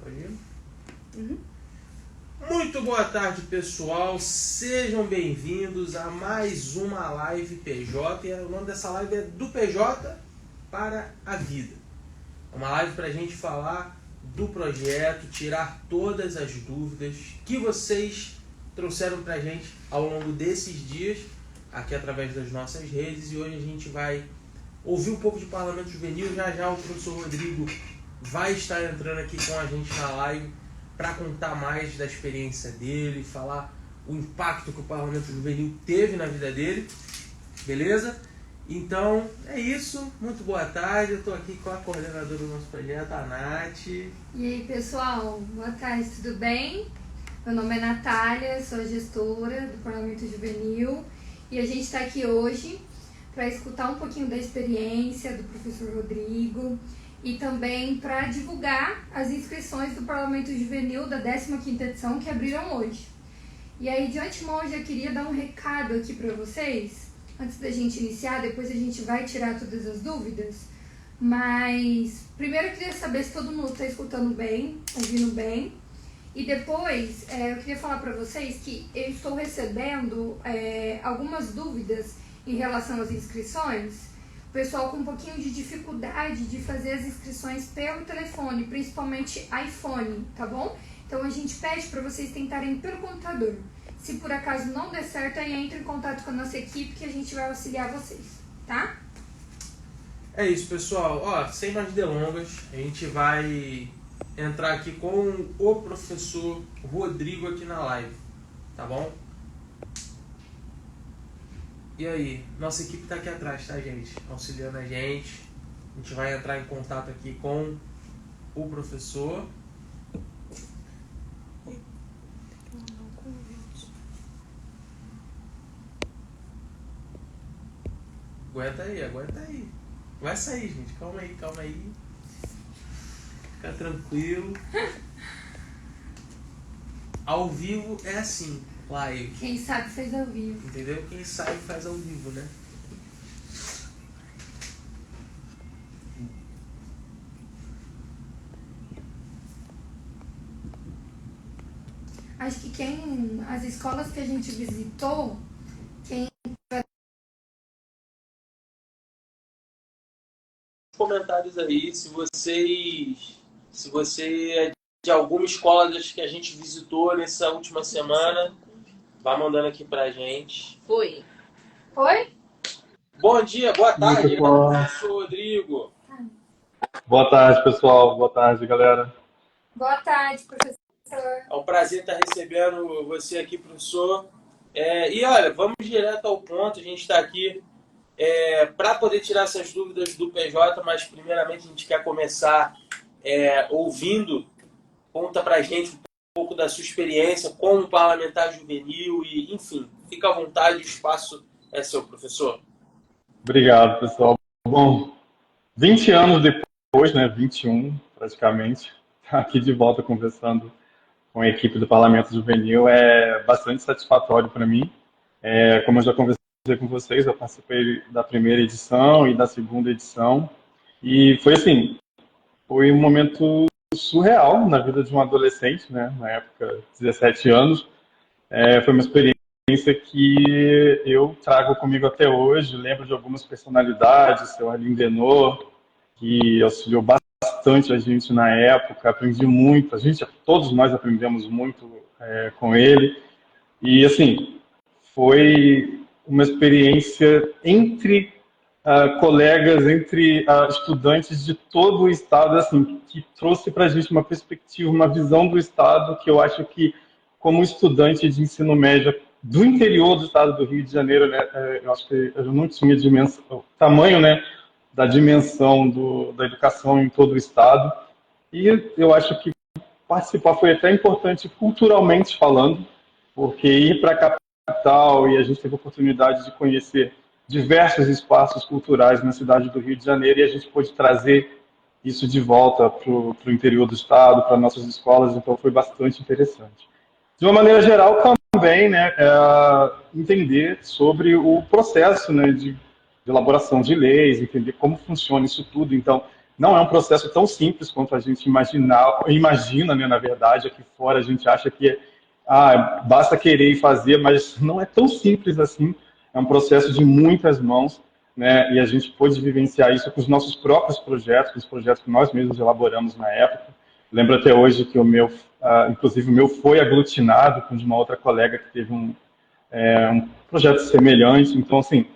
Pode ir? Uhum. Muito boa tarde, pessoal. Sejam bem-vindos a mais uma live PJ. E o nome dessa live é do PJ para a vida. É uma live para a gente falar do projeto, tirar todas as dúvidas que vocês trouxeram para a gente ao longo desses dias, aqui através das nossas redes. E hoje a gente vai ouvir um pouco de Parlamento Juvenil. Já o professor Rodrigo vai estar entrando aqui com a gente na live para contar mais da experiência dele, falar o impacto que o Parlamento Juvenil teve na vida dele, beleza? Então, é isso. Muito boa tarde. Eu estou aqui com a coordenadora do nosso projeto, a Nath. E aí, pessoal? Boa tarde, tudo bem? Meu nome é Natália, sou gestora do Parlamento Juvenil e a gente está aqui hoje para escutar um pouquinho da experiência do professor Rodrigo e também para divulgar as inscrições do Parlamento Juvenil da 15ª edição que abriram hoje. E aí, de antemão, eu já queria dar um recado aqui para vocês, antes da gente iniciar, depois a gente vai tirar todas as dúvidas, mas primeiro eu queria saber se todo mundo está escutando bem, ouvindo bem, e depois eu queria falar para vocês que eu estou recebendo algumas dúvidas em relação às inscrições. O pessoal com um pouquinho de dificuldade de fazer as inscrições pelo telefone, principalmente iPhone, tá bom? Então a gente pede para vocês tentarem pelo computador. Se por acaso não der certo, aí entre em contato com a nossa equipe que a gente vai auxiliar vocês, tá? É isso, pessoal. Ó, sem mais delongas, a gente vai entrar aqui com o professor Rodrigo aqui na live, tá bom? E aí, nossa equipe está aqui atrás, tá, gente? Auxiliando a gente. A gente vai entrar em contato aqui com o professor. Aguenta aí. Vai sair, gente. Calma aí. Fica tranquilo. Ao vivo é assim. Live. Quem sabe fez ao vivo. Entendeu? Quem sabe faz ao vivo, né? Acho que as escolas que a gente visitou, Comentários aí, se você é de alguma escola das que a gente visitou nessa última semana, vai mandando aqui pra gente. Oi? Bom dia, boa tarde, pessoal. professor Rodrigo. Boa tarde, pessoal. Boa tarde, galera. Boa tarde, professor. É um prazer estar recebendo você aqui, professor. E olha, vamos direto ao ponto. A gente está aqui para poder tirar essas dúvidas do PJ, mas primeiramente a gente quer começar ouvindo. Conta para a gente um pouco da sua experiência como parlamentar juvenil e, enfim, fica à vontade, o espaço é seu, professor. Obrigado, pessoal. Bom, 20 anos depois, né, 21 praticamente, tá aqui de volta conversando com a equipe do Parlamento Juvenil é bastante satisfatório para mim. Como eu já conversei com vocês, eu participei da primeira edição e da segunda edição e foi um momento surreal na vida de um adolescente, né, na época, 17 anos. Foi uma experiência que eu trago comigo até hoje. Lembro de algumas personalidades, seu Arlindo Denot, que auxiliou bastante a gente na época, aprendi muito, todos nós aprendemos muito com ele. E, assim, foi uma experiência entre colegas, entre estudantes de todo o Estado, assim, que trouxe para a gente uma perspectiva, uma visão do Estado que eu acho que, como estudante de ensino médio do interior do Estado do Rio de Janeiro, né, eu acho que eu não tinha dimensão, o tamanho, né, da dimensão da educação em todo o Estado. E eu acho que participar foi até importante culturalmente falando, porque ir para a capital e a gente teve a oportunidade de conhecer diversos espaços culturais na cidade do Rio de Janeiro e a gente pôde trazer isso de volta para o interior do Estado, para nossas escolas, então foi bastante interessante. De uma maneira geral, também, né, entender sobre o processo, né, de elaboração de leis, entender como funciona isso tudo. Então, não é um processo tão simples quanto a gente imagina, né, na verdade, aqui fora a gente acha que basta querer e fazer, mas não é tão simples assim, é um processo de muitas mãos, né, e a gente pôde vivenciar isso com os nossos próprios projetos, com os projetos que nós mesmos elaboramos na época. Lembro até hoje que inclusive o meu foi aglutinado com de uma outra colega que teve um projeto semelhante, então assim,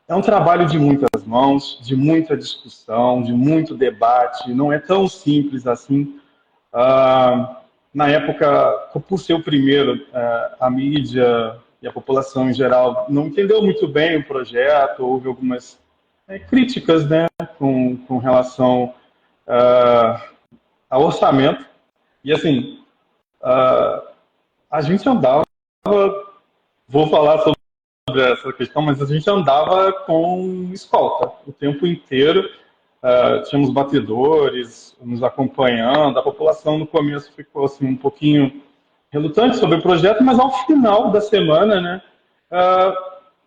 é um trabalho de muitas mãos, de muita discussão, de muito debate, não é tão simples assim. Na época, por ser o primeiro, a mídia e a população em geral não entendeu muito bem o projeto, houve algumas críticas, né, com relação ao orçamento. E assim, a gente andava, vou falar sobre essa questão, mas a gente andava com escolta o tempo inteiro. Tínhamos batedores nos acompanhando. A população no começo ficou assim, um pouquinho relutante sobre o projeto, mas ao final da semana, né,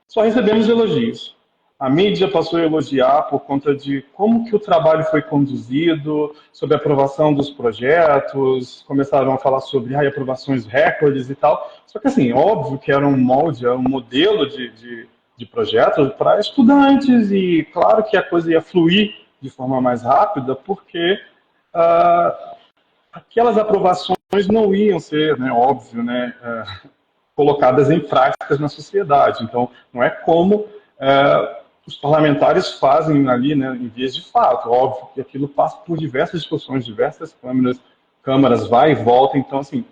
só recebemos elogios. A mídia passou a elogiar por conta de como que o trabalho foi conduzido, sobre a aprovação dos projetos, começaram a falar sobre aprovações recordes e tal. Só que, assim, óbvio que era um molde, um modelo de projeto para estudantes e claro que a coisa ia fluir de forma mais rápida, porque aquelas aprovações não iam ser, né, óbvio, né, colocadas em práticas na sociedade. Então, não é como os parlamentares fazem ali, né, em vias de fato. Óbvio que aquilo passa por diversas discussões, diversas câmaras, vai e volta. Então, assim,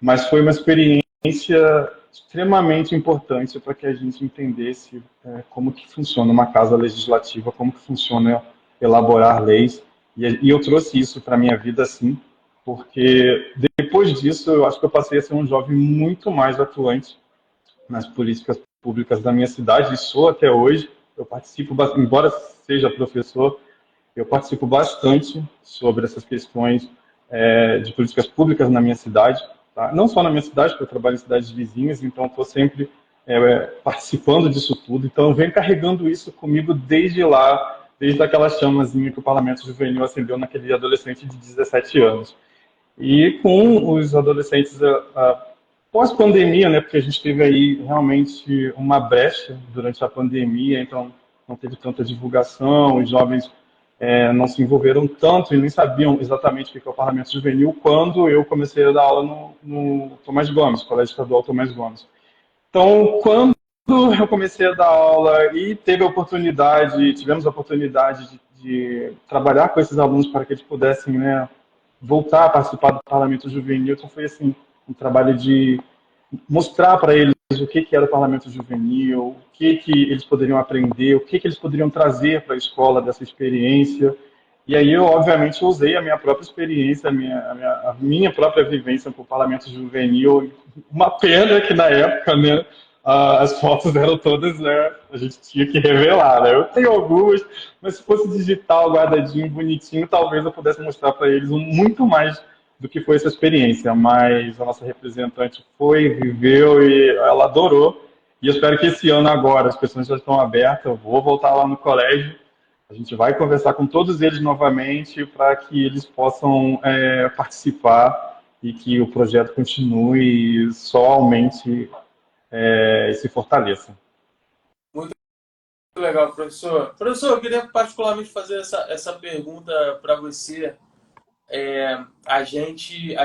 mas foi uma experiência extremamente importante para que a gente entendesse como que funciona uma casa legislativa, como que funciona elaborar leis. E eu trouxe isso para a minha vida, assim, porque depois disso eu acho que eu passei a ser um jovem muito mais atuante nas políticas públicas da minha cidade, e sou até hoje. Eu participo, embora seja professor, eu participo bastante sobre essas questões de políticas públicas na minha cidade. Tá? Não só na minha cidade, porque eu trabalho em cidades vizinhas, então estou sempre participando disso tudo. Então eu venho carregando isso comigo desde lá, desde aquela chamazinha que o Parlamento Juvenil acendeu naquele adolescente de 17 anos. E com os adolescentes pós-pandemia, né, porque a gente teve aí realmente uma brecha durante a pandemia, então não teve tanta divulgação, os jovens não se envolveram tanto e nem sabiam exatamente o que é o Parlamento Juvenil quando eu comecei a dar aula no Tomás Gomes, Colégio Estadual Tomás Gomes. Então, quando eu comecei a dar aula e tivemos a oportunidade de trabalhar com esses alunos para que eles pudessem, né, voltar a participar do Parlamento Juvenil, então foi assim, um trabalho de mostrar para eles o que era o Parlamento Juvenil, o que eles poderiam aprender, o que eles poderiam trazer para a escola dessa experiência. E aí eu, obviamente, usei a minha própria experiência, a minha própria vivência com o Parlamento Juvenil. Uma pena que, na época, né, as fotos eram todas, né, a gente tinha que revelar, né? Eu tenho algumas, mas se fosse digital, guardadinho, bonitinho, talvez eu pudesse mostrar para eles muito mais do que foi essa experiência. Mas a nossa representante viveu e ela adorou. E eu espero que esse ano agora, as pessoas já estão abertas, eu vou voltar lá no colégio, a gente vai conversar com todos eles novamente para que eles possam participar e que o projeto continue, só aumente e se fortaleça. Muito legal, professor. Professor, eu queria particularmente fazer essa pergunta para você. A gente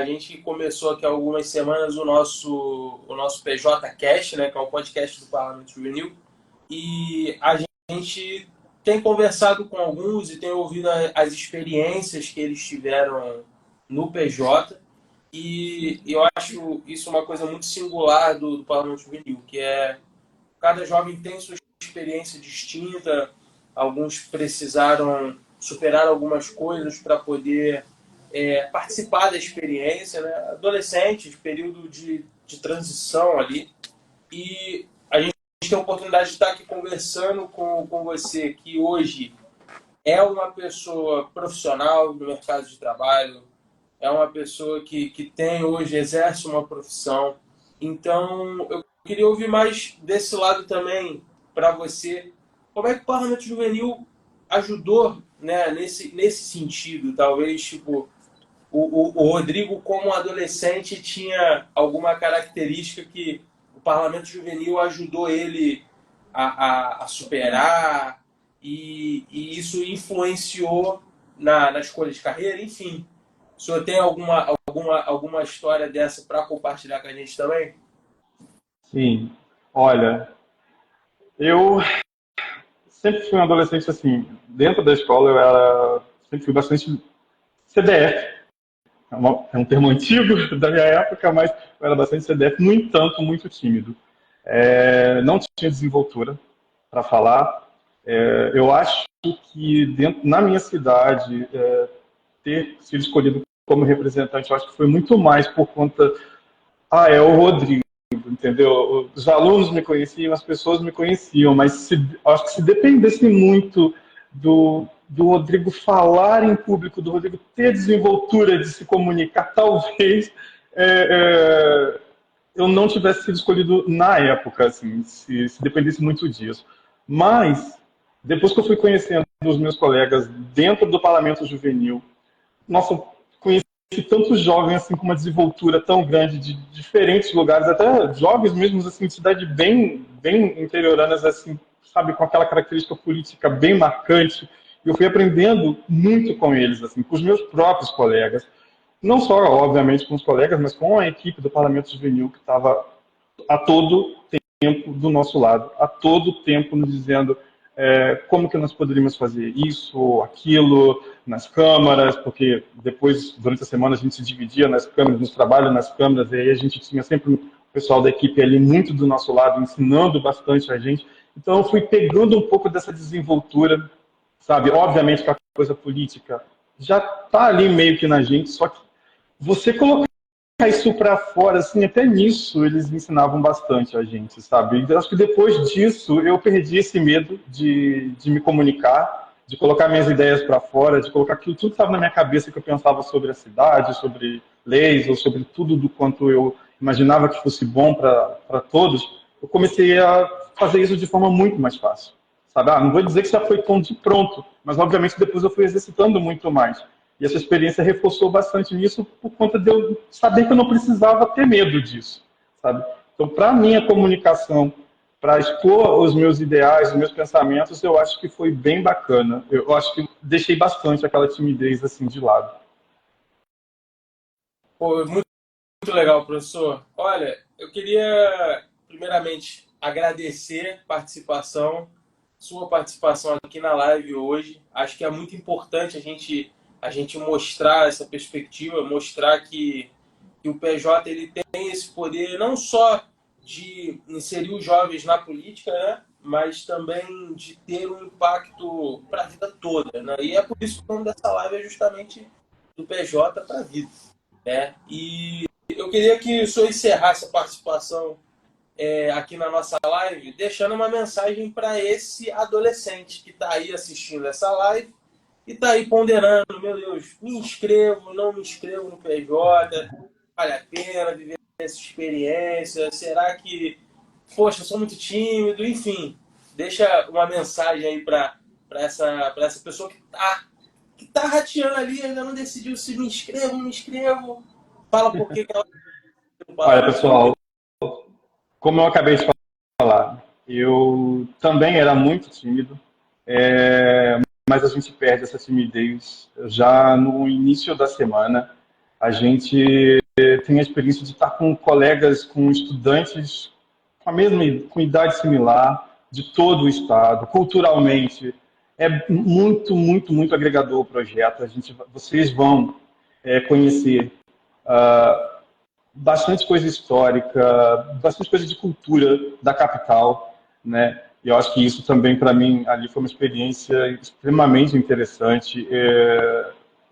começou aqui há algumas semanas o nosso PJ Cast, né, que é o podcast do Parlamento Juvenil, e a gente tem conversado com alguns e tem ouvido as experiências que eles tiveram no PJ, e eu acho isso uma coisa muito singular do Parlamento Juvenil, que cada jovem tem sua experiência distinta, alguns precisaram superar algumas coisas para poder participar da experiência, né? Adolescentes, período de transição ali, e a gente tem a oportunidade de estar aqui conversando com você, que hoje é uma pessoa profissional do mercado de trabalho, é uma pessoa que hoje exerce uma profissão. Então, eu queria ouvir mais desse lado também para você. Como é que o Parlamento Juvenil ajudou, né, nesse sentido, talvez, tipo, o Rodrigo, como adolescente, tinha alguma característica que o Parlamento Juvenil ajudou ele a superar, e isso influenciou na escolha de carreira, enfim. O senhor tem alguma história dessa para compartilhar com a gente também? Sim. Olha, eu sempre fui um adolescente assim, dentro da escola sempre fui bastante CDF. É um termo antigo da minha época, mas eu era bastante CDF, no entanto, muito tímido. Não tinha desenvoltura para falar. Eu acho que na minha cidade, ter sido escolhido como representante, eu acho que foi muito mais por conta. É o Rodrigo, entendeu? Os alunos me conheciam, as pessoas me conheciam, mas acho que se dependesse muito do Rodrigo falar em público, do Rodrigo ter desenvoltura de se comunicar, talvez eu não tivesse sido escolhido na época, assim, se dependesse muito disso. Mas, depois que eu fui conhecendo os meus colegas dentro do Parlamento Juvenil, nossa, conheci tantos jovens assim com uma desenvoltura tão grande de diferentes lugares, até jovens mesmo assim de cidade bem interioranas assim, sabe, com aquela característica política bem marcante. E eu fui aprendendo muito com eles, assim, com os meus próprios colegas, não só obviamente com os colegas, mas com a equipe do Parlamento Juvenil que estava a todo tempo do nosso lado, a todo tempo nos dizendo como que nós poderíamos fazer isso ou aquilo nas câmaras, porque depois, durante a semana, a gente se dividia nas câmaras, nos trabalhos nas câmaras, e aí a gente tinha sempre o pessoal da equipe ali muito do nosso lado, ensinando bastante a gente. Então eu fui pegando um pouco dessa desenvoltura, sabe? Obviamente que a coisa política já está ali meio que na gente, só que você colocar isso para fora, assim, até nisso eles ensinavam bastante a gente, sabe? Eu acho que depois disso eu perdi esse medo de me comunicar, de colocar minhas ideias para fora, de colocar aquilo tudo que estava na minha cabeça que eu pensava sobre a cidade, sobre leis, ou sobre tudo do quanto eu imaginava que fosse bom para todos. Eu comecei a fazer isso de forma muito mais fácil, sabe? Não vou dizer que já foi tão de pronto, mas obviamente depois eu fui exercitando muito mais. E essa experiência reforçou bastante nisso por conta de eu saber que eu não precisava ter medo disso, sabe? Então, para mim, a comunicação, para expor os meus ideais, os meus pensamentos, eu acho que foi bem bacana. Eu acho que deixei bastante aquela timidez assim de lado. Pô, muito legal, professor. Olha, eu queria, primeiramente, agradecer sua participação aqui na live hoje. Acho que é muito importante a gente mostrar essa perspectiva, mostrar que o PJ ele tem esse poder não só de inserir os jovens na política, né, mas também de ter um impacto para a vida toda. Né? E é por isso que o nome dessa live é justamente do PJ para a vida. Né? E eu queria que o senhor encerrasse a participação aqui na nossa live, deixando uma mensagem para esse adolescente que está aí assistindo essa live e tá aí ponderando, meu Deus, me inscrevo, não me inscrevo no PJ, vale a pena viver essa experiência, será que, poxa, eu sou muito tímido, enfim, deixa uma mensagem aí para essa pessoa que tá rateando ali, ainda não decidiu se me inscrevo, não me inscrevo, fala por que ela não Olha, fala. pessoal, como eu acabei de falar, eu também era muito tímido, mas a gente perde essa timidez já no início da semana. A gente tem a experiência de estar com colegas, com estudantes com idade similar, de todo o estado, culturalmente. É muito agregador o projeto. Vocês vão conhecer bastante coisa histórica, bastante coisa de cultura da capital, né? E eu acho que isso também, para mim, ali foi uma experiência extremamente interessante.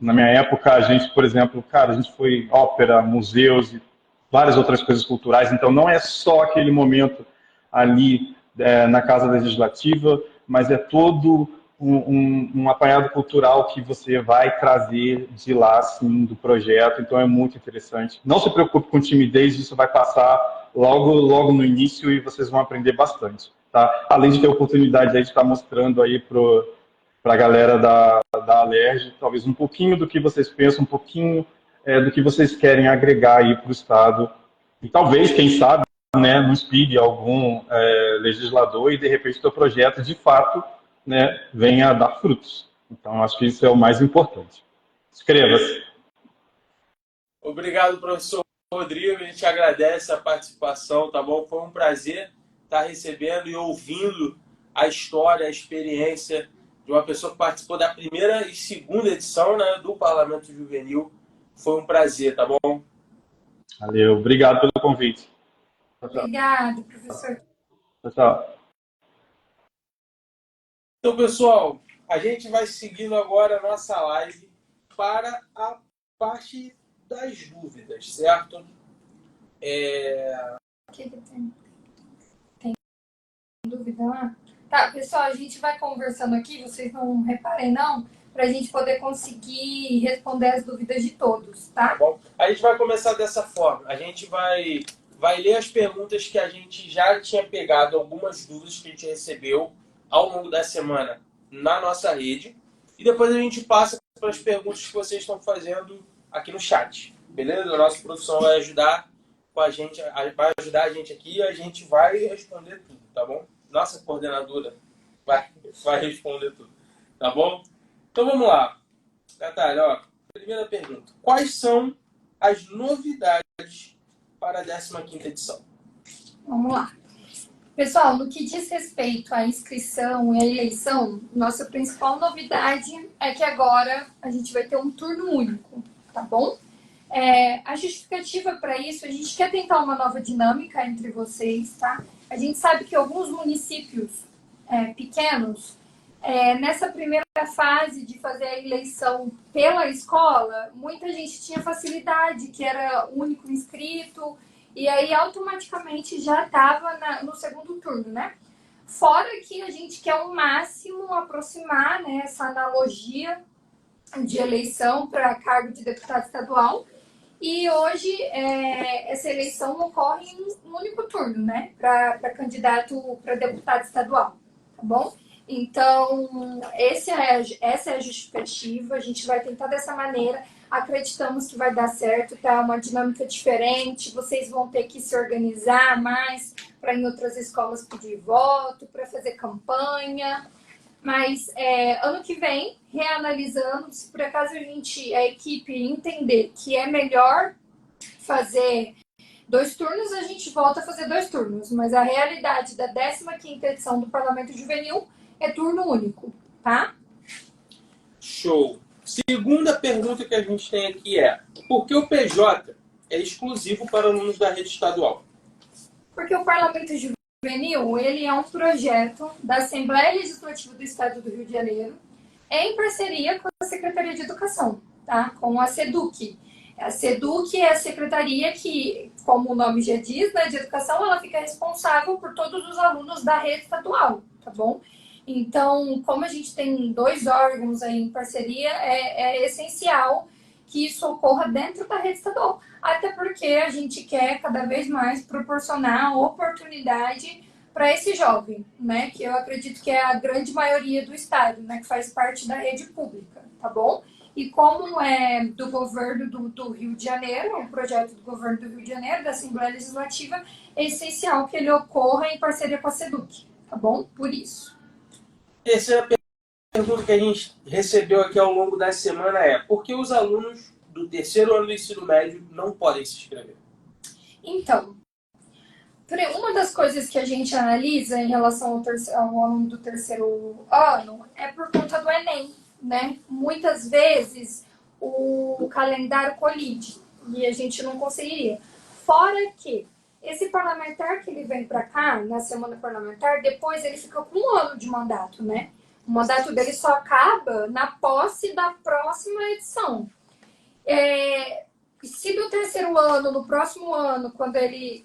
Na minha época, a gente, por exemplo, cara, a gente foi ópera, museus e várias outras coisas culturais. Então, não é só aquele momento ali na Casa Legislativa, mas é todo um apanhado cultural que você vai trazer de lá, assim, do projeto. Então, é muito interessante. Não se preocupe com timidez, isso vai passar logo no início e vocês vão aprender bastante. Tá? Além de ter a oportunidade aí de estar mostrando aí para a galera da Alerj, talvez um pouquinho do que vocês pensam, um pouquinho do que vocês querem agregar aí para o Estado. E talvez, quem sabe, né, não inspire algum legislador e, de repente, o seu projeto, de fato, né, venha a dar frutos. Então, acho que isso é o mais importante. Inscreva-se. Obrigado, professor Rodrigo. A gente agradece a participação, tá bom? Foi um prazer estar recebendo e ouvindo a história, a experiência de uma pessoa que participou da primeira e segunda edição, né, do Parlamento Juvenil. Foi um prazer, tá bom? Valeu. Obrigado pelo convite. Obrigado, professor. Tchau, tchau. Então, pessoal, a gente vai seguindo agora a nossa live para a parte das dúvidas, certo? Tem dúvida lá? Tá, pessoal, a gente vai conversando aqui, vocês não reparem não, para a gente poder conseguir responder as dúvidas de todos, tá? Bom, a gente vai começar dessa forma. A gente vai ler as perguntas que a gente já tinha pegado, algumas dúvidas que a gente recebeu ao longo da semana na nossa rede. E depois a gente passa para as perguntas que vocês estão fazendo aqui no chat. Beleza? A nossa produção vai ajudar com a gente, vai ajudar a gente aqui e a gente vai responder tudo, tá bom? Nossa coordenadora vai responder tudo, tá bom? Então vamos lá. Natália, ó, primeira pergunta. Quais são as novidades para a 15ª edição? Vamos lá. Pessoal, no que diz respeito à inscrição e à eleição, nossa principal novidade é que agora a gente vai ter um turno único, tá bom? A justificativa para isso, a gente quer tentar uma nova dinâmica entre vocês, tá? A gente sabe que alguns municípios pequenos, nessa primeira fase de fazer a eleição pela escola, muita gente tinha facilidade, que era o único inscrito, e aí automaticamente já estava no segundo turno, né? Fora que a gente quer ao máximo aproximar, né, essa analogia de eleição para cargo de deputado estadual. E hoje essa eleição ocorre em um único turno, né? Para candidato para deputado estadual, tá bom? Então, essa é a justificativa. A gente vai tentar dessa maneira. Acreditamos que vai dar certo, tá? Uma dinâmica diferente. Vocês vão ter que se organizar mais para em outras escolas pedir voto, para fazer campanha. Mas ano que vem, reanalisando, se por acaso a equipe entender que é melhor fazer 2 turnos, a gente volta a fazer 2 turnos. Mas a realidade da 15ª edição do Parlamento Juvenil é turno único, tá? Show! Segunda pergunta que a gente tem aqui é: por que o PJ é exclusivo para alunos da rede estadual? Porque o Parlamento Juvenil, ele é um projeto da Assembleia Legislativa do Estado do Rio de Janeiro, em parceria com a Secretaria de Educação, tá? Com a SEDUC. A SEDUC é a secretaria que, como o nome já diz, né, de educação, ela fica responsável por todos os alunos da rede estadual, tá bom? Então, como a gente tem 2 órgãos aí em parceria, é essencial que isso ocorra dentro da rede estadual. Até porque a gente quer cada vez mais proporcionar oportunidade para esse jovem, né? Que eu acredito que é a grande maioria do estado, né? Que faz parte da rede pública, tá bom? E como é do governo do Rio de Janeiro, um projeto do governo do Rio de Janeiro, da Assembleia Legislativa, é essencial que ele ocorra em parceria com a SEDUC, tá bom? Por isso. Terceira pergunta que a gente recebeu aqui ao longo da semana é: por que os alunos do 3º ano do ensino médio não podem se inscrever? Então, uma das coisas que a gente analisa em relação ao aluno do 3º ano é por conta do Enem, né? Muitas vezes o calendário colide e a gente não conseguiria. Fora que esse parlamentar que ele vem para cá, na semana parlamentar, depois ele fica com 1 ano de mandato, né? O mandato dele só acaba na posse da próxima edição. Se do 3º ano, no próximo ano, quando ele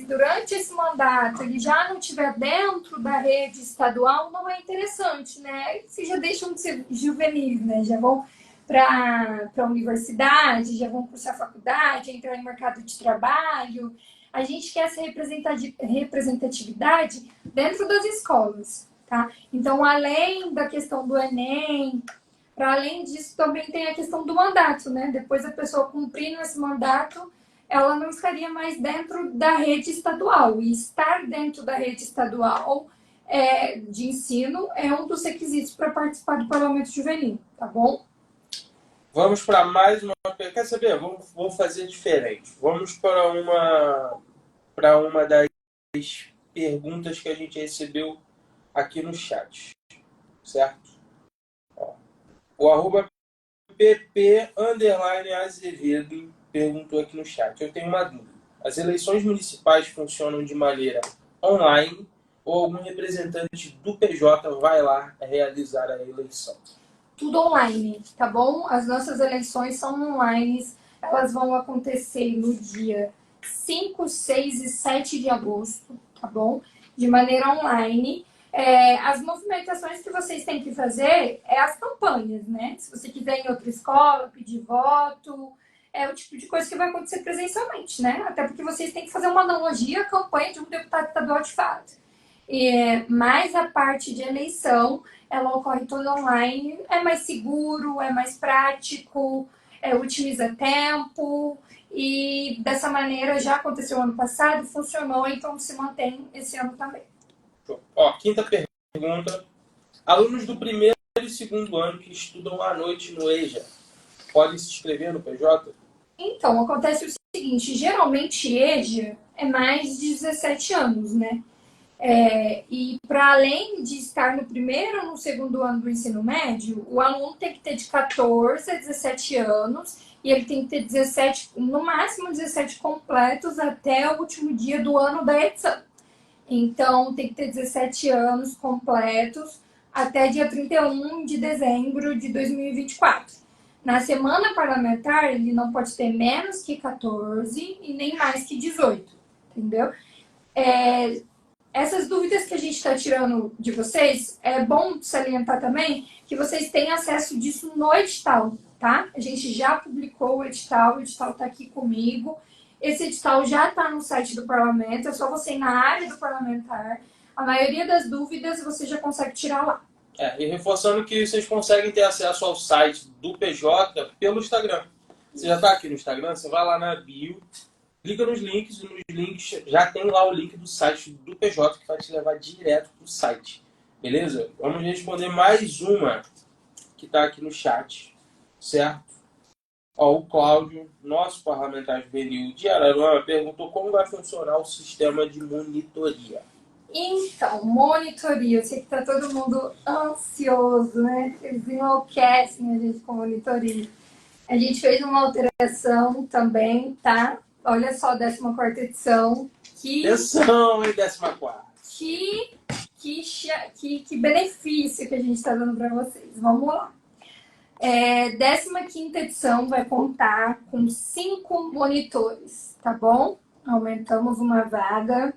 durante esse mandato, ele já não estiver dentro da rede estadual, não é interessante, né? Vocês já deixam de ser juvenis, né? Já vão para a universidade, já vão cursar faculdade, entrar no mercado de trabalho. A gente quer essa representatividade dentro das escolas, tá? Então, além da questão do Enem, para além disso, também tem a questão do mandato, né? Depois a pessoa cumprindo esse mandato, ela não estaria mais dentro da rede estadual. E estar dentro da rede estadual de ensino é um dos requisitos para participar do Parlamento Juvenil, tá bom? Vamos para mais uma... Quer saber? Vamos fazer diferente. Vamos para uma das perguntas que a gente recebeu aqui no chat. Certo? Ó. O @pp_Azevedo perguntou aqui no chat. Eu tenho uma dúvida. As eleições municipais funcionam de maneira online ou algum representante do PJ vai lá realizar a eleição? Tudo online, tá bom? As nossas eleições são online. Elas vão acontecer no dia 5, 6 e 7 de agosto, tá bom? De maneira online. As movimentações que vocês têm que fazer é as campanhas, né? Se você quiser ir em outra escola, pedir voto, é o tipo de coisa que vai acontecer presencialmente, né? Até porque vocês têm que fazer uma analogia à campanha de um deputado estadual de fato. Mas a parte de eleição, ela ocorre toda online, é mais seguro, é mais prático, otimiza tempo e dessa maneira já aconteceu ano passado, funcionou, então se mantém esse ano também. Ó, quinta pergunta. Alunos do primeiro e segundo ano que estudam à noite no EJA podem se inscrever no PJ? Então, acontece o seguinte, geralmente EJA é mais de 17 anos, né? E para além de estar no primeiro ou no segundo ano do ensino médio, o aluno tem que ter de 14 a 17 anos e ele tem que ter 17, no máximo 17 completos até o último dia do ano da edição. Então, tem que ter 17 anos completos até dia 31 de dezembro de 2024. Na semana parlamentar, ele não pode ter menos que 14 e nem mais que 18, entendeu? Essas dúvidas que a gente está tirando de vocês, é bom salientar também que vocês têm acesso disso no edital, tá? A gente já publicou o edital está aqui comigo. Esse edital já está no site do parlamento, é só você ir na área do parlamentar. A maioria das dúvidas você já consegue tirar lá. E reforçando que vocês conseguem ter acesso ao site do PJ pelo Instagram. Você já está aqui no Instagram, você vai lá na bio, clica nos links e nos links já tem lá o link do site do PJ que vai te levar direto para o site. Beleza? Vamos responder mais uma que está aqui no chat, certo? Ó, o Cláudio, nosso parlamentar juvenil de Araruama, perguntou como vai funcionar o sistema de monitoria. Então, monitoria, eu sei que está todo mundo ansioso, né? Eles enlouquecem a gente com monitoria. A gente fez uma alteração também, tá? Olha só, 14ª edição. Atenção, hein, 14ª. Que benefício que a gente está dando para vocês. Vamos lá. 15ª edição vai contar com 5 monitores, tá bom? Aumentamos uma vaga.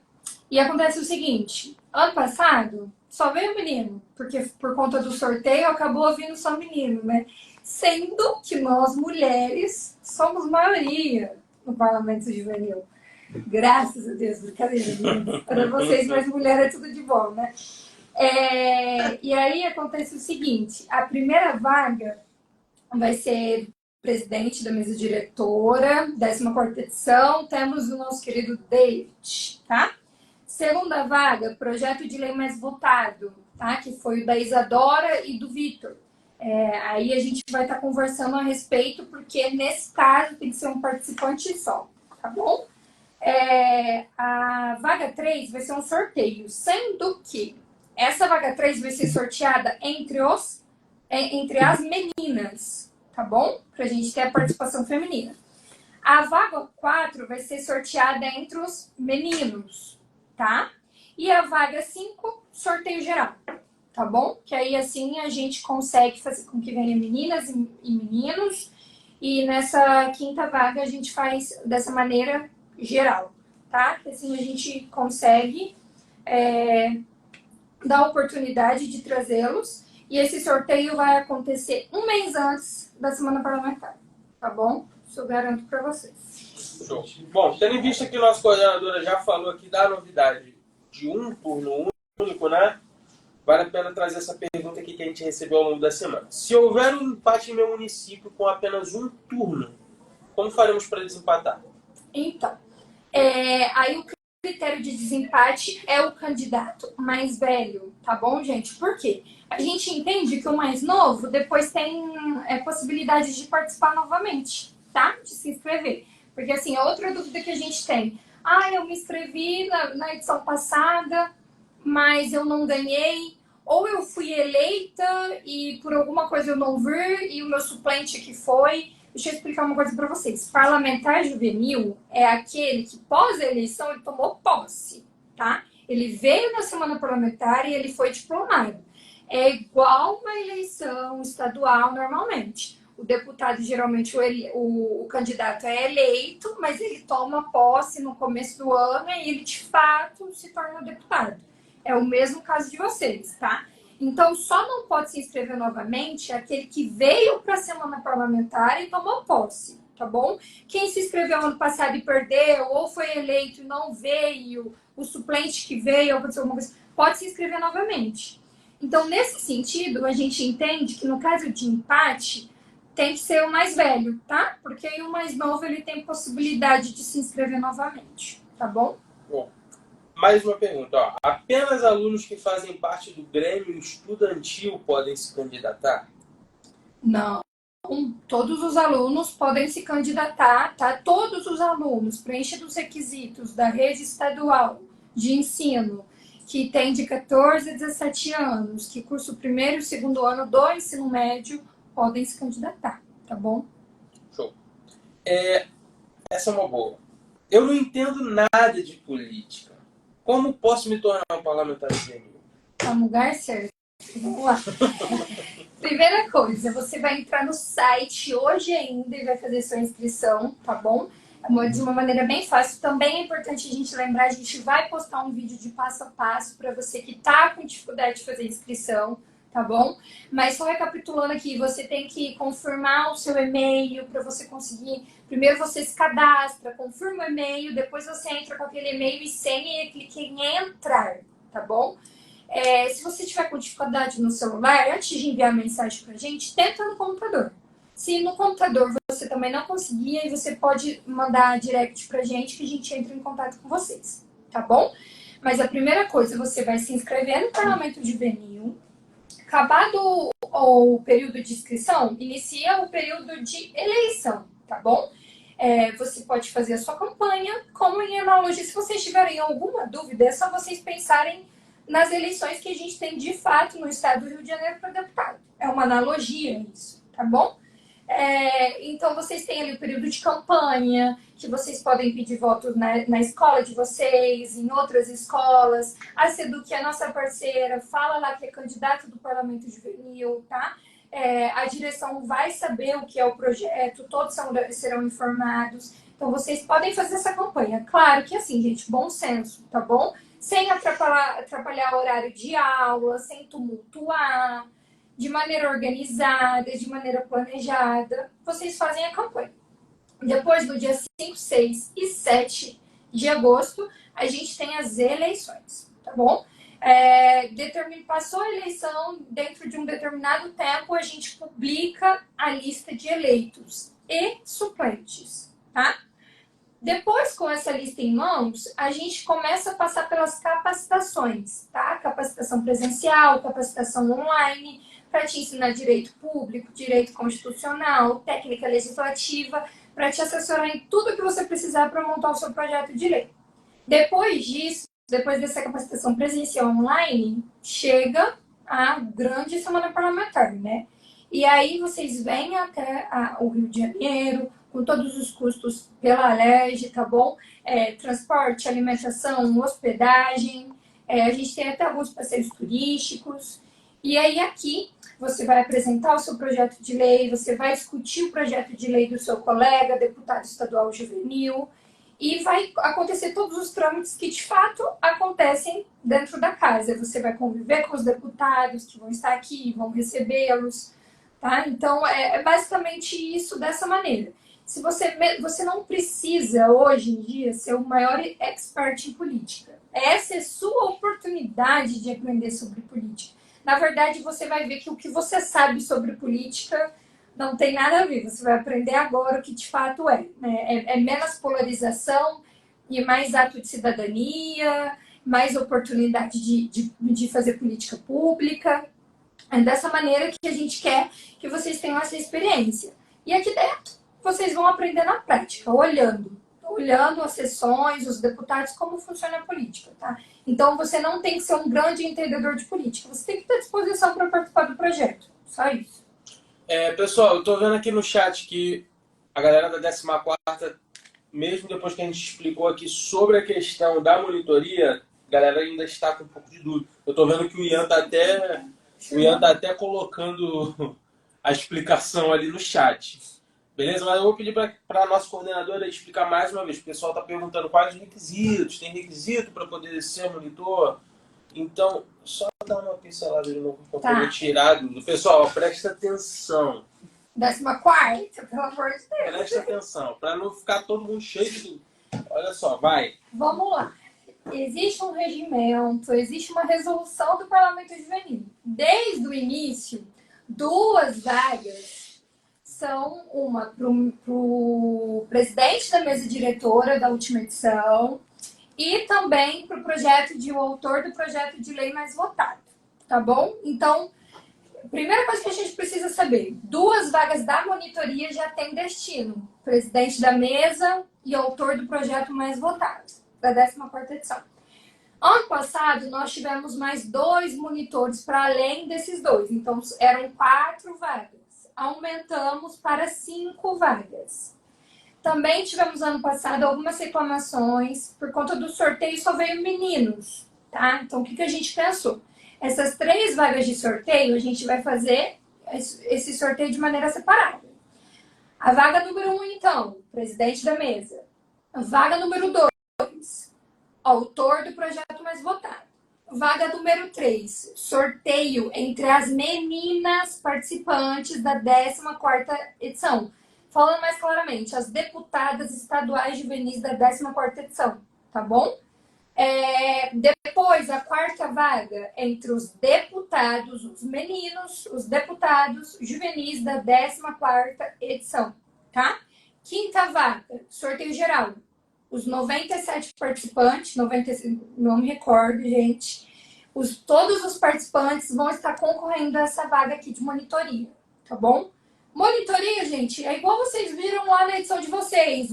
E acontece o seguinte, ano passado só veio menino, porque por conta do sorteio acabou vindo só menino, né? Sendo que nós, mulheres, somos maioria no Parlamento Juvenil. Graças a Deus, brincadeira. Para vocês, mas mulher é tudo de bom, né? E aí acontece o seguinte, a primeira vaga vai ser presidente da mesa diretora, 14ª edição, temos o nosso querido David, tá? Segunda vaga, projeto de lei mais votado, tá? Que foi o da Isadora e do Vitor. Aí a gente vai estar conversando a respeito, porque nesse caso tem que ser um participante só, tá bom? A vaga 3 vai ser um sorteio, sendo que essa vaga 3 vai ser sorteada entre as meninas, tá bom? Pra gente ter a participação feminina. A vaga 4 vai ser sorteada entre os meninos, tá? E a vaga 5, sorteio geral, tá bom? Que aí assim a gente consegue fazer com que venham meninas e meninos. E nessa 5ª vaga a gente faz dessa maneira geral, tá? Que assim a gente consegue dar a oportunidade de trazê-los. E esse sorteio vai acontecer um mês antes da semana parlamentar, tá bom? Isso eu garanto para vocês. Show. Bom, tendo em vista que nossa coordenadora já falou aqui da novidade de um turno único, né? vale a pena trazer essa pergunta aqui que a gente recebeu ao longo da semana. Se houver um empate em meu município com apenas um turno, como faremos para desempatar? Então, aí o critério de desempate é o candidato mais velho, tá bom, gente? Por quê? A gente entende que o mais novo depois tem possibilidade de participar novamente, tá? De se inscrever. Porque, assim, outra dúvida que a gente tem. Eu me inscrevi na edição passada, mas eu não ganhei. Ou eu fui eleita e por alguma coisa eu não vi e o meu suplente que foi. Deixa eu explicar uma coisa para vocês. Parlamentar juvenil é aquele que, pós-eleição, ele tomou posse, tá? Ele veio na semana parlamentar e ele foi diplomado. É igual uma eleição estadual normalmente. O deputado, geralmente, o candidato é eleito, mas ele toma posse no começo do ano e ele, de fato, se torna deputado. É o mesmo caso de vocês, tá? Então, só não pode se inscrever novamente aquele que veio para a semana parlamentar e tomou posse, tá bom? Quem se inscreveu ano passado e perdeu, ou foi eleito e não veio, o suplente que veio, aconteceu alguma coisa, pode se inscrever novamente. Então, nesse sentido, a gente entende que no caso de empate, tem que ser o mais velho, tá? Porque aí o mais novo, ele tem possibilidade de se inscrever novamente, tá bom? Bom, mais uma pergunta. Ó. Apenas alunos que fazem parte do Grêmio Estudantil podem se candidatar? Não. Todos os alunos podem se candidatar, tá? Todos os alunos preenchem os requisitos da rede estadual de ensino, que tem de 14 a 17 anos, que cursa o primeiro e o segundo ano do ensino médio, podem se candidatar, tá bom? Show. Essa é uma boa. Eu não entendo nada de política. Como posso me tornar um parlamentar juvenil? Tá no lugar certo. Vamos lá. Primeira coisa, você vai entrar no site hoje ainda e vai fazer sua inscrição, tá bom? De uma maneira bem fácil. Também é importante a gente lembrar, a gente vai postar um vídeo de passo a passo para você que tá com dificuldade de fazer inscrição, tá bom? Mas só recapitulando aqui, você tem que confirmar o seu e-mail para você conseguir. Primeiro você se cadastra, confirma o e-mail, depois você entra com aquele e-mail e senha e clica em entrar, tá bom? Se você tiver com dificuldade no celular, antes de enviar mensagem pra gente, tenta no computador. Se no computador você também não conseguir, aí você pode mandar direct pra gente que a gente entra em contato com vocês, tá bom? Mas a primeira coisa, você vai se inscrever no Parlamento Juvenil. Acabado o período de inscrição, inicia o período de eleição, tá bom? Você pode fazer a sua campanha, como em analogia. Se vocês tiverem alguma dúvida, é só vocês pensarem nas eleições que a gente tem de fato no estado do Rio de Janeiro para deputado. É uma analogia isso, tá bom? Então, vocês têm ali o período de campanha, que vocês podem pedir votos na escola de vocês, em outras escolas. A Seduc, a nossa parceira, fala lá que é candidato do Parlamento Juvenil, tá? A direção vai saber o que é o projeto, todos serão informados. Então, vocês podem fazer essa campanha. Claro que assim, gente, bom senso, tá bom? Sem atrapalhar o horário de aula, sem tumultuar, de maneira organizada, de maneira planejada, vocês fazem a campanha. Depois, no dia 5, 6 e 7 de agosto, a gente tem as eleições, tá bom? Passou a eleição, dentro de um determinado tempo, a gente publica a lista de eleitos e suplentes, tá? Depois, com essa lista em mãos, a gente começa a passar pelas capacitações, tá? Capacitação presencial, capacitação online, para te ensinar direito público, direito constitucional, técnica legislativa, para te assessorar em tudo que você precisar para montar o seu projeto de lei. Depois disso, depois dessa capacitação presencial online, chega a grande semana parlamentar, né? E aí vocês vêm até o Rio de Janeiro, com todos os custos pela Alerj, tá bom? Transporte, alimentação, hospedagem, a gente tem até alguns passeios turísticos. E aí aqui você vai apresentar o seu projeto de lei, você vai discutir o projeto de lei do seu colega, deputado estadual juvenil, e vai acontecer todos os trâmites que de fato acontecem dentro da casa. Você vai conviver com os deputados que vão estar aqui, vão recebê-los, tá? Então é basicamente isso dessa maneira. se você não precisa, hoje em dia, ser o maior expert em política. Essa é sua oportunidade de aprender sobre política. Na verdade, você vai ver que o que você sabe sobre política não tem nada a ver. Você vai aprender agora o que de fato é. Né? É menos polarização e mais ato de cidadania, mais oportunidade de fazer política pública. É dessa maneira que a gente quer que vocês tenham essa experiência. E aqui dentro, vocês vão aprender na prática, olhando as sessões, os deputados, como funciona a política, tá? Então, você não tem que ser um grande entendedor de política, você tem que ter disposição para participar do projeto. Só isso. Pessoal, eu tô vendo aqui no chat que a galera da 14ª, mesmo depois que a gente explicou aqui sobre a questão da monitoria, a galera ainda está com um pouco de dúvida. Eu tô vendo que o Ian tá até colocando a explicação ali no chat. Beleza? Mas eu vou pedir para a nossa coordenadora explicar mais uma vez. O pessoal está perguntando quais os requisitos. Tem requisito para poder ser monitor? Então, só dar uma pincelada de novo para poder tirar do pessoal. Presta atenção. 14ª, pelo amor de Deus. Presta atenção, para não ficar todo mundo cheio de... Olha só, vai. Vamos lá. Existe um regimento, existe uma resolução do Parlamento Juvenil. Desde o início, 2 vagas são uma para o presidente da mesa diretora da última edição e também para o autor do projeto de lei mais votado, tá bom? Então, primeira coisa que a gente precisa saber, 2 vagas da monitoria já tem destino, presidente da mesa e autor do projeto mais votado, da 14ª edição. Ano passado, nós tivemos mais 2 monitores para além desses 2, então eram 4 vagas. Aumentamos para 5 vagas. Também tivemos ano passado algumas reclamações, por conta do sorteio só veio meninos, tá? Então, o que a gente pensou? Essas 3 vagas de sorteio, a gente vai fazer esse sorteio de maneira separada. A vaga número 1, então, presidente da mesa. A vaga número 2, autor do projeto mais votado. Vaga número 3, sorteio entre as meninas participantes da 14ª edição. Falando mais claramente, as deputadas estaduais juvenis da 14ª edição, tá bom? Depois, a 4ª vaga entre os deputados, os meninos, os deputados juvenis da 14ª edição, tá? 5ª vaga, sorteio geral. Os 97 participantes, não me recordo, gente. Todos os participantes vão estar concorrendo a essa vaga aqui de monitoria, tá bom? Monitoria, gente, é igual vocês viram lá na edição de vocês.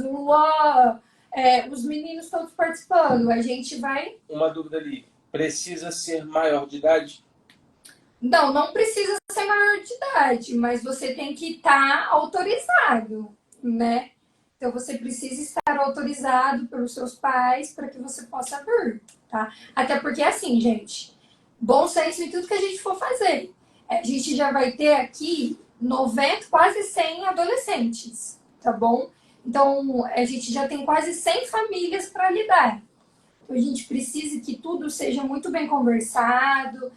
Os meninos todos participando. A gente vai... Uma dúvida ali. Precisa ser maior de idade? Não precisa ser maior de idade, mas você tem que estar autorizado, né? Então, você precisa estar autorizado pelos seus pais para que você possa vir, tá? Até porque, assim, gente, bom senso em tudo que a gente for fazer. A gente já vai ter aqui 90, quase 100 adolescentes, tá bom? Então, a gente já tem quase 100 famílias para lidar. Então, a gente precisa que tudo seja muito bem conversado,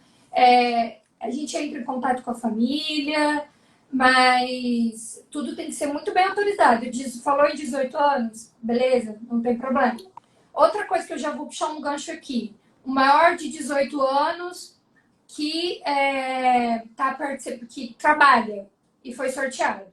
a gente entra em contato com a família... Mas tudo tem que ser muito bem autorizado. Falou em 18 anos? Beleza, não tem problema. Outra coisa que eu já vou puxar um gancho aqui. O maior de 18 anos que que trabalha e foi sorteado.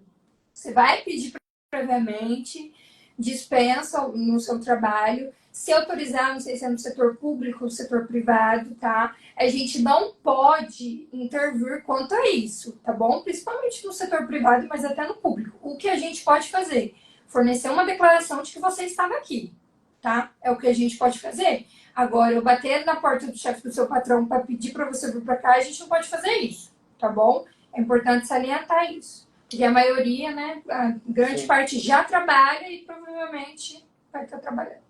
Você vai pedir previamente dispensa no seu trabalho. Se autorizar, não sei se é no setor público ou no setor privado, tá? A gente não pode intervir quanto a isso, tá bom? Principalmente no setor privado, mas até no público. O que a gente pode fazer? Fornecer uma declaração de que você estava aqui, tá? É o que a gente pode fazer. Agora, eu bater na porta do chefe do seu patrão para pedir para você vir para cá, a gente não pode fazer isso, tá bom? É importante salientar isso. Porque a maioria, né, a grande parte já trabalha e provavelmente vai estar trabalhando.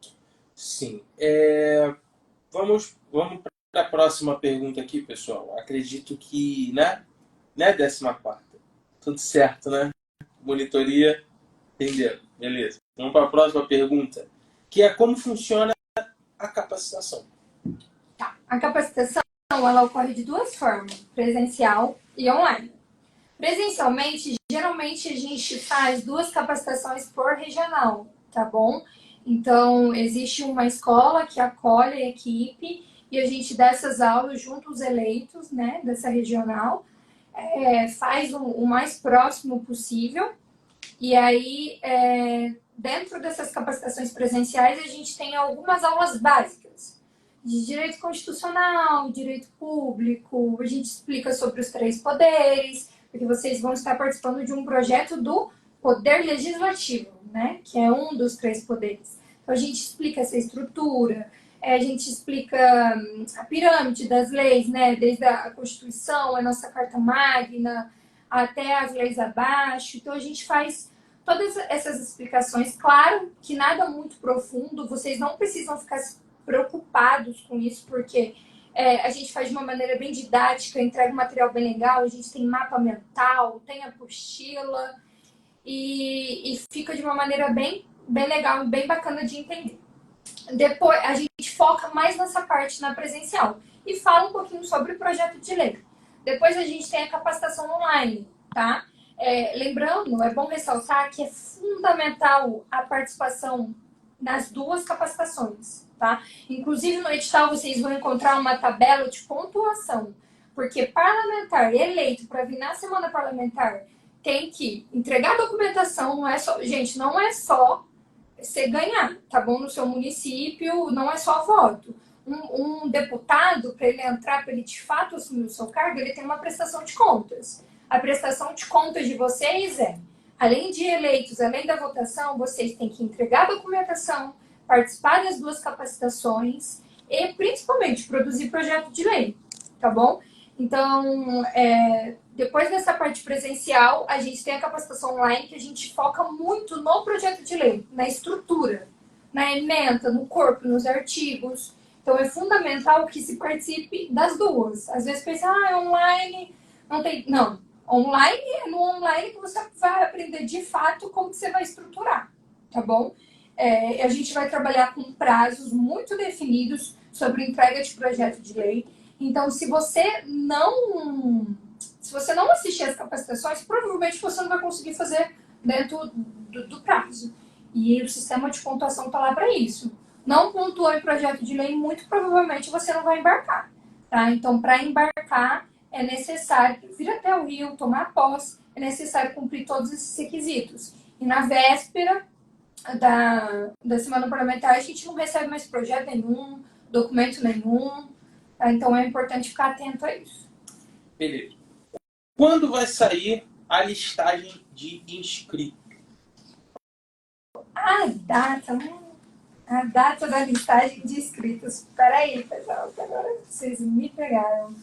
Sim. Vamos para a próxima pergunta aqui, pessoal. Acredito que, né? 14ª. Tudo certo, né? Monitoria. Entenderam? Beleza. Vamos para a próxima pergunta, que é como funciona a capacitação. Tá. A capacitação, ela ocorre de 2 formas, presencial e online. Presencialmente, geralmente a gente faz 2 capacitações por regional, tá bom? Então, existe uma escola que acolhe a equipe e a gente dá essas aulas junto aos eleitos, né, dessa regional, faz o mais próximo possível. E aí, dentro dessas capacitações presenciais, a gente tem algumas aulas básicas de direito constitucional, direito público, a gente explica sobre os 3 poderes, porque vocês vão estar participando de um projeto do Poder Legislativo, né? Que é um dos 3 poderes. Então, a gente explica essa estrutura, a gente explica a pirâmide das leis, né? Desde a Constituição, a nossa Carta Magna, até as leis abaixo. Então, a gente faz todas essas explicações. Claro que nada muito profundo, vocês não precisam ficar preocupados com isso, porque a gente faz de uma maneira bem didática, entrega um material bem legal, a gente tem mapa mental, tem apostila, e fica de uma maneira bem legal e bem bacana de entender. Depois, a gente foca mais nessa parte na presencial e fala um pouquinho sobre o projeto de lei. Depois a gente tem a capacitação online, tá? Lembrando, é bom ressaltar que é fundamental a participação nas 2 capacitações, tá? Inclusive no edital vocês vão encontrar uma tabela de pontuação, porque parlamentar eleito para vir na semana parlamentar tem que entregar documentação, não é só, gente, não é só você ganhar, tá bom? No seu município, não é só voto. Um deputado, para ele entrar, para ele de fato assumir o seu cargo, ele tem uma prestação de contas. A prestação de contas de vocês além de eleitos, além da votação, vocês têm que entregar a documentação, participar das 2 capacitações e, principalmente, produzir projeto de lei, tá bom? Então, depois dessa parte presencial, a gente tem a capacitação online, que a gente foca muito no projeto de lei, na estrutura, na ementa, no corpo, nos artigos. Então, é fundamental que se participe das 2. Às vezes pensa, é online, não tem... Não, online é no online que você vai aprender de fato como que você vai estruturar, tá bom? A gente vai trabalhar com prazos muito definidos sobre entrega de projeto de lei. Então, se você não assistir às capacitações, provavelmente você não vai conseguir fazer dentro do prazo. E o sistema de pontuação está lá para isso. Não pontuou em projeto de lei, muito provavelmente você não vai embarcar, tá? Então, para embarcar, é necessário vir até o Rio, tomar posse, é necessário cumprir todos esses requisitos. E na véspera da semana parlamentar, a gente não recebe mais projeto nenhum, documento nenhum, tá? Então é importante ficar atento a isso. Beleza. Quando vai sair a listagem de inscritos? A data da listagem de inscritos. Peraí, pessoal, que agora vocês me pegaram.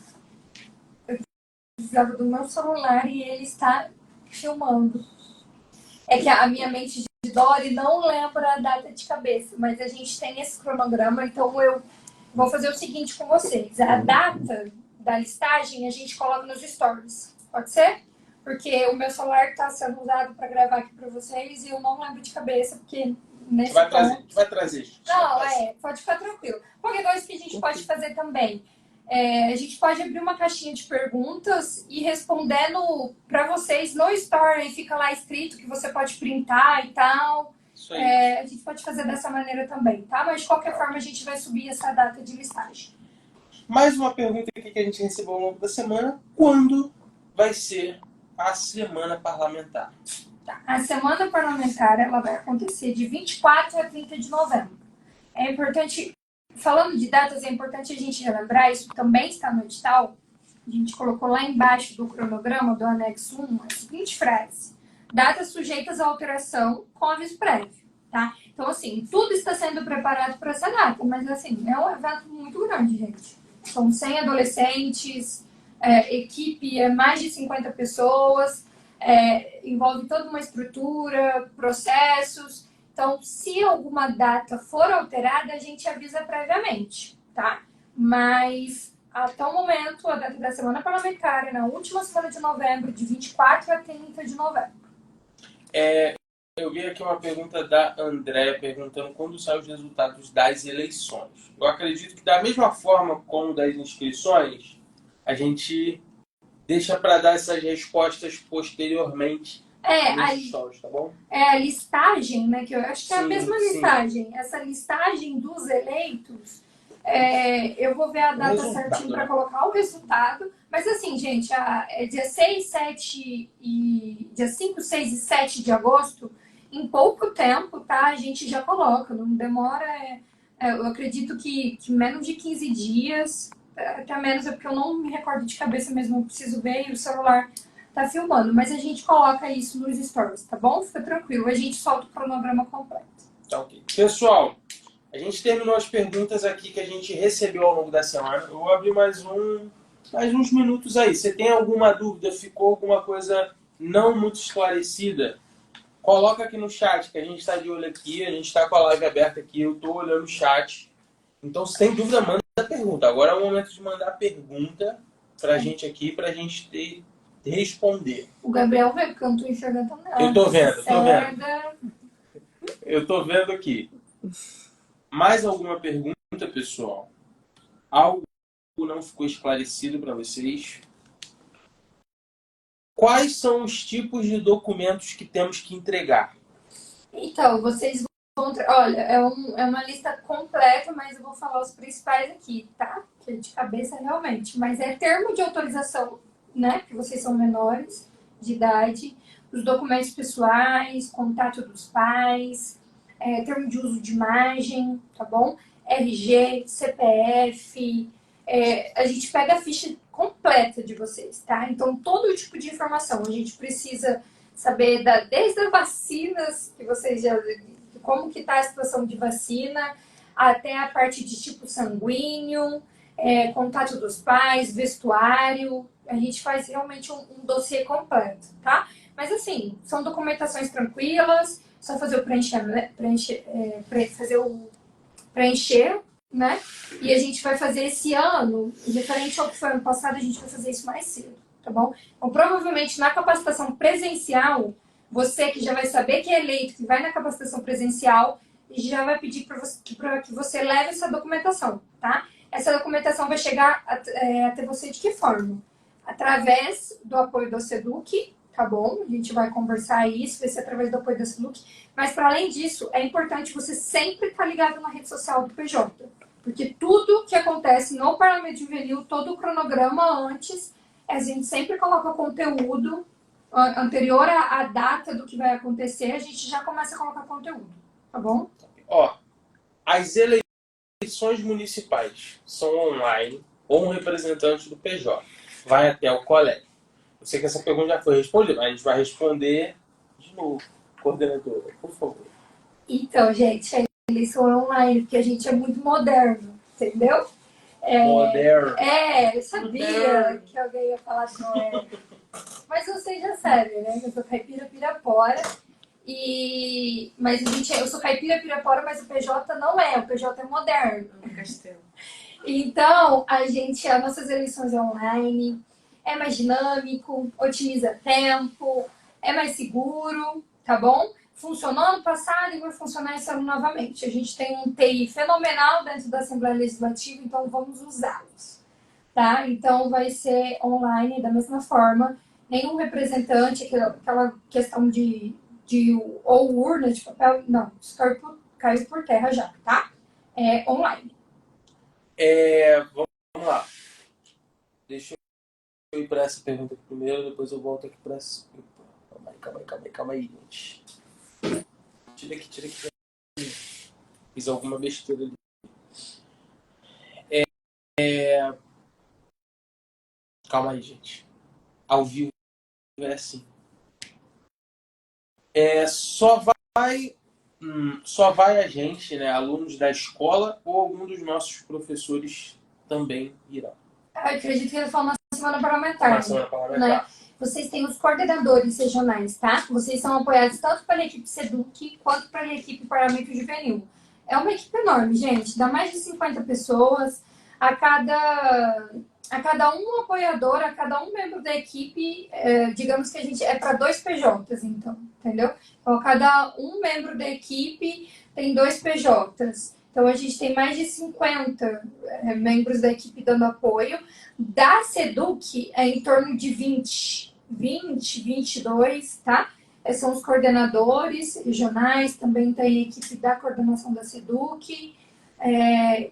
Eu precisava do meu celular e ele está filmando. É que a minha mente de Dory não lembra a data de cabeça, mas a gente tem esse cronograma, então eu vou fazer o seguinte com vocês. A data da listagem a gente coloca nos stories, pode ser? Porque o meu celular está sendo usado para gravar aqui para vocês e eu não lembro de cabeça, porque nesse vai trazer. Não, pode ficar tranquilo. Qualquer coisa que a gente pode fazer também. A gente pode abrir uma caixinha de perguntas e respondendo para vocês no story, fica lá escrito que você pode printar e tal. Isso aí. A gente pode fazer dessa maneira também, tá? Mas de qualquer forma a gente vai subir essa data de listagem. Mais uma pergunta aqui que a gente recebeu ao longo da semana. Quando vai ser a semana parlamentar? Tá. A semana parlamentar ela vai acontecer de 24 a 30 de novembro. É importante... Falando de datas, é importante a gente relembrar, isso também está no edital, a gente colocou lá embaixo do cronograma, do anexo 1, a seguinte frase: datas sujeitas à alteração com aviso prévio, tá? Então, assim, tudo está sendo preparado para essa data, mas, assim, é um evento muito grande, gente. São 100 adolescentes, equipe mais de 50 pessoas, envolve toda uma estrutura, processos. Então, se alguma data for alterada, a gente avisa previamente, tá? Mas, até o momento, a data da semana parlamentar é na última semana de novembro, de 24 a 30 de novembro. Eu vi aqui uma pergunta da Andréa perguntando quando saem os resultados das eleições. Eu acredito que da mesma forma como das inscrições, a gente deixa para dar essas respostas posteriormente nos stories, tá bom? A listagem, né? Que eu acho que é a Sim, mesma sim. listagem. Essa listagem dos eleitos, eu vou ver a data certinho para colocar o resultado. Mas assim, gente, é dia 6, 7 e dia 5, 6 e 7 de agosto, em pouco tempo, tá? A gente já coloca, não demora. Eu acredito que menos de 15 dias, até menos, é porque eu não me recordo de cabeça mesmo, eu preciso ver e o celular tá filmando, mas a gente coloca isso nos stories, tá bom? Fica tranquilo, a gente solta o cronograma completo. Tá ok. Pessoal, a gente terminou as perguntas aqui que a gente recebeu ao longo da semana. Eu vou abrir mais uns minutos aí. Você tem alguma dúvida? Ficou alguma coisa não muito esclarecida? Coloca aqui no chat, que a gente está de olho aqui, a gente está com a live aberta aqui, eu estou olhando o chat. Então, se tem dúvida, manda pergunta. Agora é o momento de mandar pergunta pra gente aqui, pra gente responder. O Gabriel vê, porque eu não tô enxergando nada. Eu tô vendo. Eu tô vendo aqui. Mais alguma pergunta, pessoal? Algo não ficou esclarecido para vocês? Quais são os tipos de documentos que temos que entregar? Então, vocês vão... Olha, é uma lista completa, mas eu vou falar os principais aqui, tá? Que de cabeça realmente. Mas é termo de autorização, né? Que vocês são menores de idade. Os documentos pessoais, contato dos pais, termo de uso de imagem, tá bom? RG, CPF, a gente pega a ficha completa de vocês, tá? Então, todo tipo de informação. A gente precisa saber desde as vacinas, que vocês já... Como que tá a situação de vacina, até a parte de tipo sanguíneo, contato dos pais, vestuário. A gente faz realmente um dossiê completo, tá? Mas assim, são documentações tranquilas, só fazer o preencher, né? E a gente vai fazer esse ano, diferente ao que foi ano passado, a gente vai fazer isso mais cedo, tá bom? Então, provavelmente, na capacitação presencial, você que já vai saber que é eleito, que vai na capacitação presencial, já vai pedir para que você leve essa documentação, tá? Essa documentação vai chegar até você de que forma? Através do apoio do SEDUC, tá bom? A gente vai conversar isso, vai ser através do apoio da SEDUC. Mas, para além disso, é importante você sempre estar ligado na rede social do PJ. Porque tudo que acontece no Parlamento Juvenil, todo o cronograma antes, a gente sempre coloca conteúdo anterior à data do que vai acontecer, a gente já começa a colocar conteúdo, tá bom? Ó, as eleições municipais são online ou um representante do PJ vai até o colégio. Eu sei que essa pergunta já foi respondida, mas a gente vai responder de novo. Coordenadora, por favor. Então, gente, a eleição é online, porque a gente é muito moderno, entendeu? Moderno. Eu sabia que alguém ia falar que não é. Mas vocês já sabem, né? Eu sou caipira Pirapora. Mas eu sou caipira Pirapora, mas o PJ não é. O PJ é moderno. Castelo. Então, as nossas eleições é online, é mais dinâmico, otimiza tempo, é mais seguro, tá bom? Funcionou ano passado e vai funcionar esse ano novamente. A gente tem um TI fenomenal dentro da Assembleia Legislativa, então vamos usá-los, tá? Então vai ser online da mesma forma. Nenhum representante, aquela questão de ou urna de papel, não, isso caiu por terra já, tá? É online. Vamos lá. Deixa eu ir para essa pergunta aqui primeiro, depois eu volto aqui para essa. Calma aí, gente. Tira aqui. Fiz alguma besteira ali. Calma aí, gente. Ao vivo é assim. Só vai a gente, né, alunos da escola ou algum dos nossos professores também irão. Eu acredito que eles falam na semana parlamentar. Na semana parlamentar. Né? Vocês têm os coordenadores regionais, tá? Vocês são apoiados tanto pela equipe SEDUC quanto pela equipe Parlamento Juvenil. É uma equipe enorme, gente. Dá mais de 50 pessoas. A cada um apoiador, a cada um membro da equipe, digamos que a gente é para 2 PJs, então, entendeu? Então, cada um membro da equipe tem 2 PJs. Então, a gente tem mais de 50 membros da equipe dando apoio. Da SEDUC, é em torno de 20, 22, tá? São os coordenadores regionais, também tem a equipe da coordenação da SEDUC.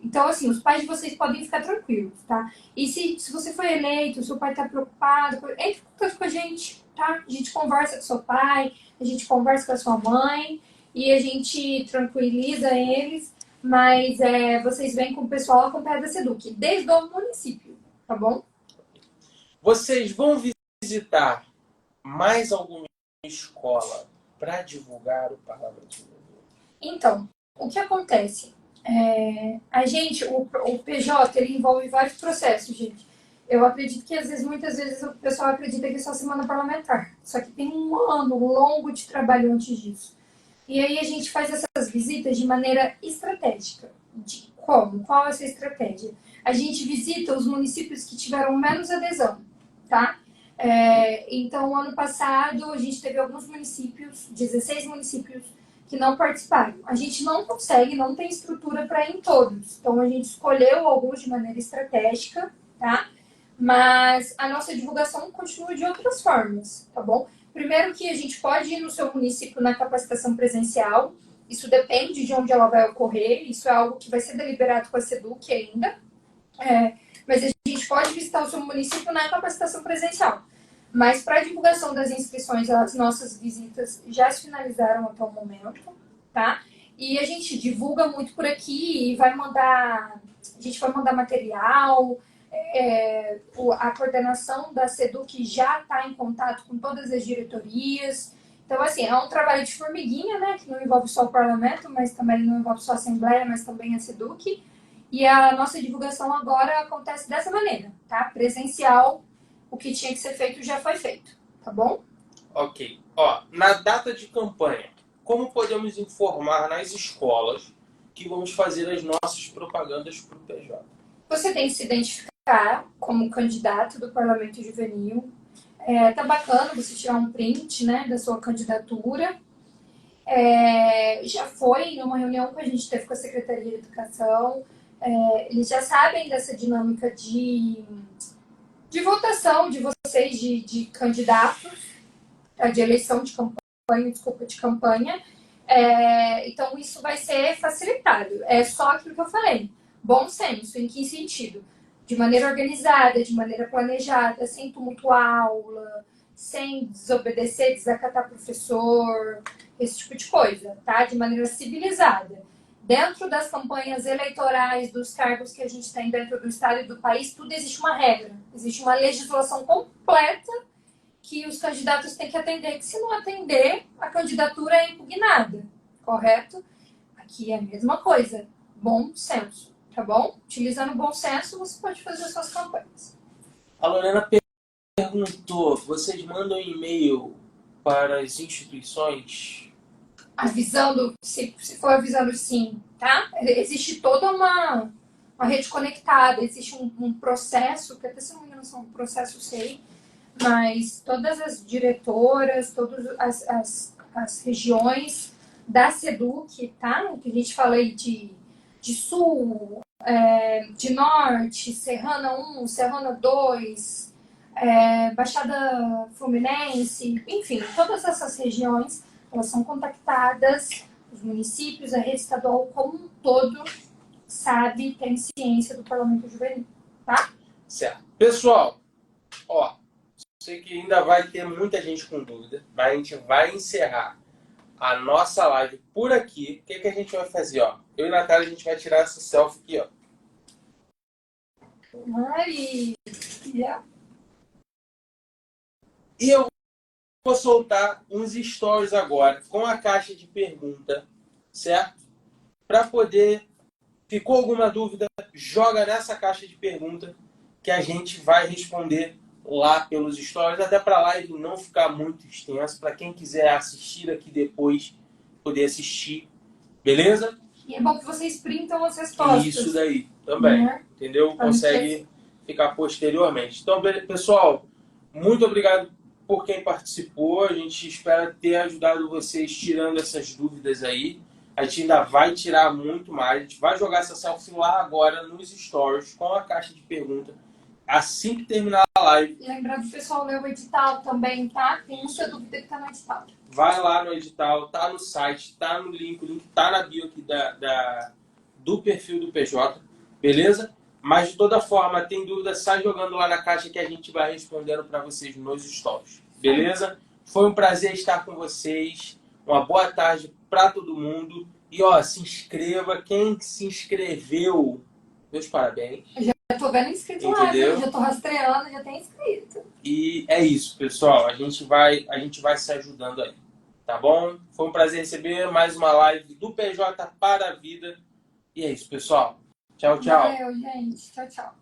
Então, assim, os pais de vocês podem ficar tranquilos, tá? E se você foi eleito, seu pai está preocupado, entre em contato com a gente, tá? A gente conversa com seu pai, a gente conversa com a sua mãe e a gente tranquiliza eles, mas vocês vêm com o pessoal acompanhado da SEDUC, desde o município, tá bom? Vocês vão visitar mais alguma escola para divulgar o Parlamento? Então, o que acontece? A gente, o PJ, ele envolve vários processos, gente. Eu acredito que, muitas vezes, o pessoal acredita que é só semana parlamentar. Só que tem um ano longo de trabalho antes disso. E aí a gente faz essas visitas de maneira estratégica. De como? Qual é essa estratégia? A gente visita os municípios que tiveram menos adesão, tá? Então, ano passado, a gente teve alguns municípios, 16 municípios, que não participaram. A gente não consegue, não tem estrutura para ir em todos. Então, a gente escolheu alguns de maneira estratégica, tá? Mas a nossa divulgação continua de outras formas, tá bom? Primeiro que a gente pode ir no seu município na capacitação presencial. Isso depende de onde ela vai ocorrer. Isso é algo que vai ser deliberado com a SEDUC ainda. Mas a gente pode visitar o seu município na capacitação presencial. Mas para a divulgação das inscrições, as nossas visitas já se finalizaram até o momento, tá? E a gente divulga muito por aqui e a gente vai mandar material. A coordenação da SEDUC já está em contato com todas as diretorias. Então, assim, é um trabalho de formiguinha, né? Que não envolve só o parlamento, mas também não envolve só a Assembleia, mas também a SEDUC. E a nossa divulgação agora acontece dessa maneira, tá? Presencial. O que tinha que ser feito já foi feito, tá bom? Ok. Na data de campanha, como podemos informar nas escolas que vamos fazer as nossas propagandas para o PJ? Você tem que se identificar como candidato do Parlamento Juvenil. Tá bacana você tirar um print, né, da sua candidatura. Já foi numa reunião que a gente teve com a Secretaria de Educação. Eles já sabem dessa dinâmica de votação de vocês, de candidatos, de eleição de campanha, então isso vai ser facilitado. É só aquilo que eu falei, bom senso, em que sentido? De maneira organizada, de maneira planejada, sem tumultuar a aula, sem desobedecer, desacatar professor, esse tipo de coisa, tá? De maneira civilizada. Dentro das campanhas eleitorais, dos cargos que a gente tem dentro do Estado e do país, tudo existe uma regra. Existe uma legislação completa que os candidatos têm que atender, que se não atender, a candidatura é impugnada, correto? Aqui é a mesma coisa, bom senso, tá bom? Utilizando bom senso, você pode fazer as suas campanhas. A Lorena perguntou, vocês mandam e-mail para as instituições? Avisando, se for avisando sim, tá? Existe toda uma rede conectada, existe um processo, que até se não me engano são um processo sei, mas todas as diretoras, todas as regiões da SEDUC, tá? Que a gente fala aí de Sul, de Norte, Serrana 1, Serrana 2, Baixada Fluminense, enfim, todas essas regiões, elas são contactadas, os municípios, a rede estadual como um todo sabe, tem ciência do Parlamento Juvenil, tá? Certo. Pessoal, sei que ainda vai ter muita gente com dúvida, mas a gente vai encerrar a nossa live por aqui. O que a gente vai fazer? Eu e a Natália, a gente vai tirar essa selfie aqui, Maria! E eu vou soltar uns stories agora com a caixa de pergunta, certo? Para poder... Ficou alguma dúvida? Joga nessa caixa de pergunta que a gente vai responder lá pelos stories, até para a live não ficar muito extensa, para quem quiser assistir aqui depois, poder assistir, beleza? E é bom que vocês printam as respostas. Isso daí também, entendeu? Consegue ficar posteriormente. Então, pessoal, muito obrigado por quem participou. A gente espera ter ajudado vocês tirando essas dúvidas aí. A gente ainda vai tirar muito mais. A gente vai jogar essa selfie lá agora nos stories com a caixa de pergunta assim que terminar a live. Lembrar do pessoal ler o edital também, tá? Tem muita dúvida que tá no edital. Vai lá no edital, tá no site, tá no link, o link tá na bio aqui do perfil do PJ, beleza? Mas de toda forma, tem dúvida, sai jogando lá na caixa que a gente vai respondendo para vocês nos stories, beleza? Foi um prazer estar com vocês. Uma boa tarde para todo mundo. E ó, se inscreva. Quem se inscreveu, meus parabéns. Já tô vendo inscrito lá, já tô rastreando, já tem inscrito. E é isso, pessoal. A gente vai se ajudando aí. Tá bom? Foi um prazer receber mais uma live do PJ para a vida. E é isso, pessoal. Tchau, tchau. Valeu, gente. Tchau, tchau.